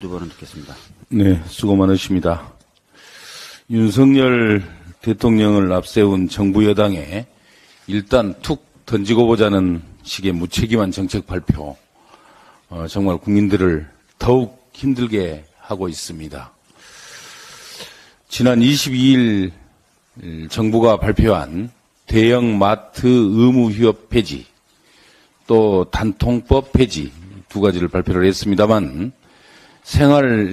두 번은 듣겠습니다. 네, 수고 많으십니다. 윤석열 대통령을 앞세운 정부 여당에 일단 툭 던지고 보자는 식의 무책임한 정책 발표, 정말 국민들을 더욱 힘들게 하고 있습니다. 지난 22일 정부가 발표한 대형 마트 의무 휴업 폐지, 또 단통법 폐지 두 가지를 발표를 했습니다만,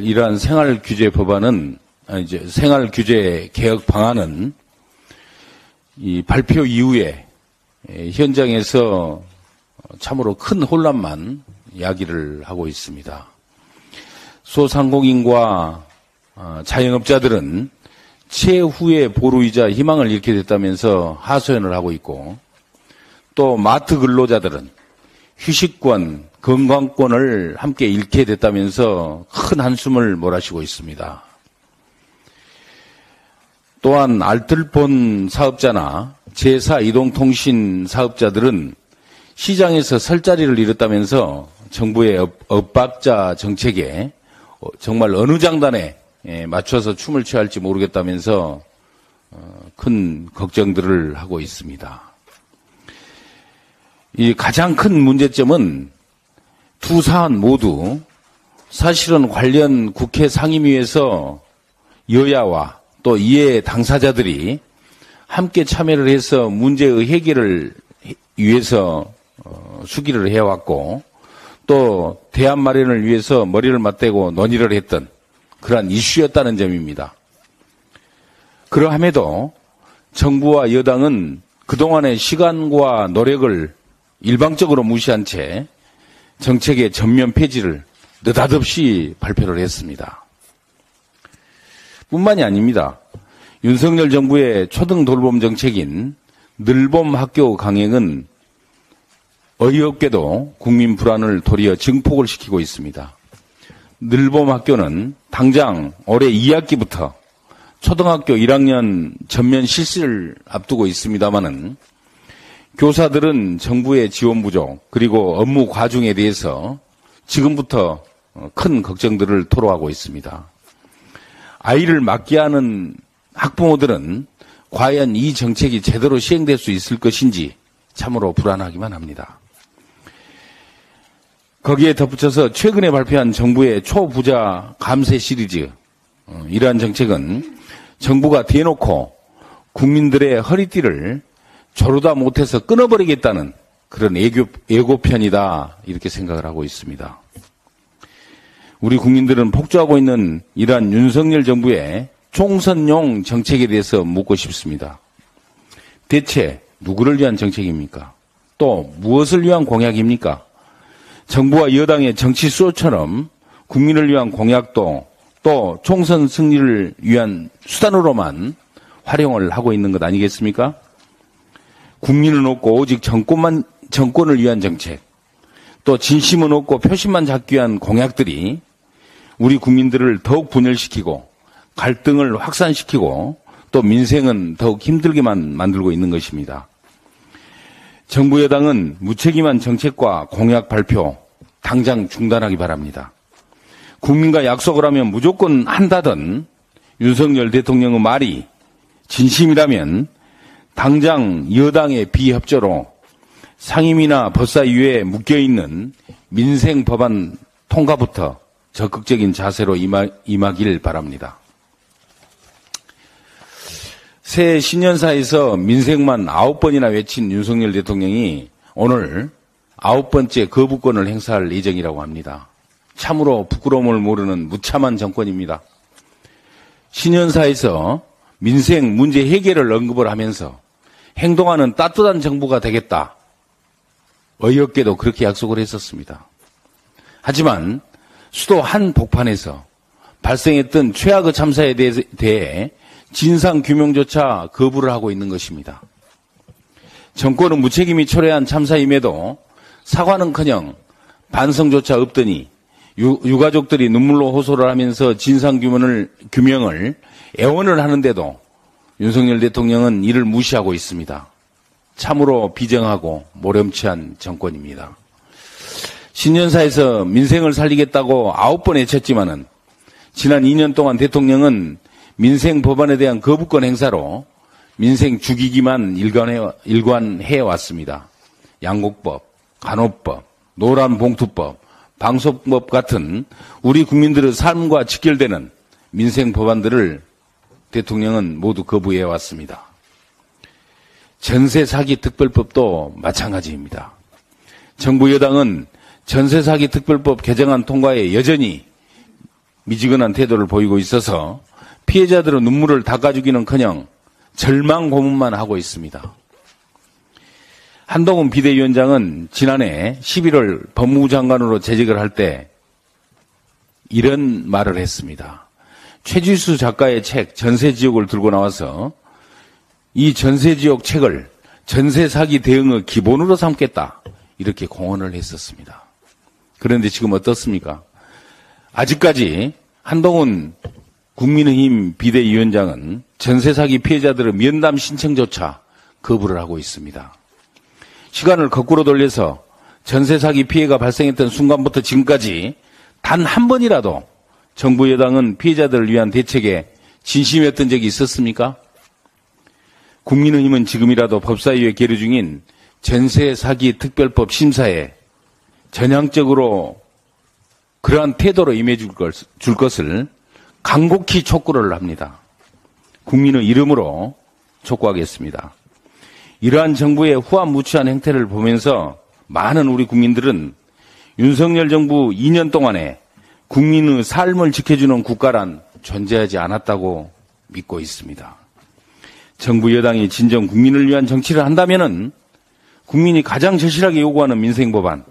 이러한 생활규제 법안은, 생활규제 개혁 방안은 이 발표 이후에 현장에서 참으로 큰 혼란만 야기를 하고 있습니다. 소상공인과 자영업자들은 최후의 보루이자 희망을 잃게 됐다면서 하소연을 하고 있고, 또 마트 근로자들은 휴식권, 건강권을 함께 잃게 됐다면서 큰 한숨을 몰아쉬고 있습니다. 또한 알뜰폰 사업자나 제사 이동통신 사업자들은 시장에서 설 자리를 잃었다면서 정부의 엇박자 정책에 정말 어느 장단에 맞춰서 춤을 춰야 할지 모르겠다면서 큰 걱정들을 하고 있습니다. 이 가장 큰 문제점은 두 사안 모두 사실은 관련 국회 상임위에서 여야와 또 이해 당사자들이 함께 참여를 해서 문제의 해결을 위해서 수기를 해왔고, 또 대안 마련을 위해서 머리를 맞대고 논의를 했던 그러한 이슈였다는 점입니다. 그러함에도 정부와 여당은 그동안의 시간과 노력을 일방적으로 무시한 채 정책의 전면 폐지를 느닷없이 발표를 했습니다. 뿐만이 아닙니다. 윤석열 정부의 초등 돌봄 정책인 늘봄 학교 강행은 어이없게도 국민 불안을 도리어 증폭을 시키고 있습니다. 늘봄 학교는 당장 올해 2학기부터 초등학교 1학년 전면 실시를 앞두고 있습니다마는 교사들은 정부의 지원 부족 그리고 업무 과중에 대해서 지금부터 큰 걱정들을 토로하고 있습니다. 아이를 맡게 하는 학부모들은 과연 이 정책이 제대로 시행될 수 있을 것인지 참으로 불안하기만 합니다. 거기에 덧붙여서 최근에 발표한 정부의 초부자 감세 시리즈, 이러한 정책은 정부가 대놓고 국민들의 허리띠를 조르다 못해서 끊어버리겠다는 그런 예고편이다, 이렇게 생각을 하고 있습니다. 우리 국민들은 폭주하고 있는 이러한 윤석열 정부의 총선용 정책에 대해서 묻고 싶습니다. 대체 누구를 위한 정책입니까? 또 무엇을 위한 공약입니까? 정부와 여당의 정치 수호처럼 국민을 위한 공약도 또 총선 승리를 위한 수단으로만 활용을 하고 있는 것 아니겠습니까? 국민은 없고 오직 정권을 위한 정책, 또 진심은 없고 표심만 잡기 위한 공약들이 우리 국민들을 더욱 분열시키고 갈등을 확산시키고 또 민생은 더욱 힘들게만 만들고 있는 것입니다. 정부 여당은 무책임한 정책과 공약 발표 당장 중단하기 바랍니다. 국민과 약속을 하면 무조건 한다던 윤석열 대통령의 말이 진심이라면 당장 여당의 비협조로 상임위나 법사위에 묶여있는 민생 법안 통과부터 적극적인 자세로 임하길 바랍니다. 새해 신년사에서 민생만 9번이나 외친 윤석열 대통령이 오늘 9번째 거부권을 행사할 예정이라고 합니다. 참으로 부끄러움을 모르는 무참한 정권입니다. 신년사에서 민생 문제 해결을 언급을 하면서 행동하는 따뜻한 정부가 되겠다, 어이없게도 그렇게 약속을 했었습니다. 하지만 수도 한복판에서 발생했던 최악의 참사에 대해 진상규명조차 거부를 하고 있는 것입니다. 정권은 무책임이 초래한 참사임에도 사과는커녕 반성조차 없더니 유가족들이 눈물로 호소를 하면서 진상규명을 애원을 하는데도 윤석열 대통령은 이를 무시하고 있습니다. 참으로 비정하고 모렴치한 정권입니다. 신년사에서 민생을 살리겠다고 9번 외쳤지만은 지난 2년 동안 대통령은 민생 법안에 대한 거부권 행사로 민생 죽이기만 일관해 왔습니다. 양곡법, 간호법, 노란봉투법, 방송법 같은 우리 국민들의 삶과 직결되는 민생 법안들을 대통령은 모두 거부해 왔습니다. 전세 사기 특별법도 마찬가지입니다. 정부 여당은 전세 사기 특별법 개정안 통과에 여전히 미지근한 태도를 보이고 있어서 피해자들의 눈물을 닦아주기는커녕 절망 고문만 하고 있습니다. 한동훈 비대위원장은 지난해 11월 법무부 장관으로 재직을 할 때 이런 말을 했습니다. 최지수 작가의 책 전세지옥을 들고 나와서 이 전세지옥 책을 전세 사기 대응의 기본으로 삼겠다 이렇게 공언을 했었습니다. 그런데 지금 어떻습니까? 아직까지 한동훈 국민의힘 비대위원장은 전세 사기 피해자들의 면담 신청조차 거부를 하고 있습니다. 시간을 거꾸로 돌려서 전세 사기 피해가 발생했던 순간부터 지금까지 단 한 번이라도 정부 여당은 피해자들을 위한 대책에 진심이었던 적이 있었습니까? 국민의힘은 지금이라도 법사위에 계류 중인 전세 사기 특별법 심사에 전향적으로 그러한 태도로 임해줄 것을 간곡히 촉구를 합니다. 국민의 이름으로 촉구하겠습니다. 이러한 정부의 후한무치한 행태를 보면서 많은 우리 국민들은 윤석열 정부 2년 동안에 국민의 삶을 지켜주는 국가란 존재하지 않았다고 믿고 있습니다. 정부 여당이 진정 국민을 위한 정치를 한다면은 국민이 가장 절실하게 요구하는 민생법안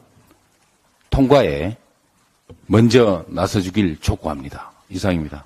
통과에 먼저 나서주길 촉구합니다. 이상입니다.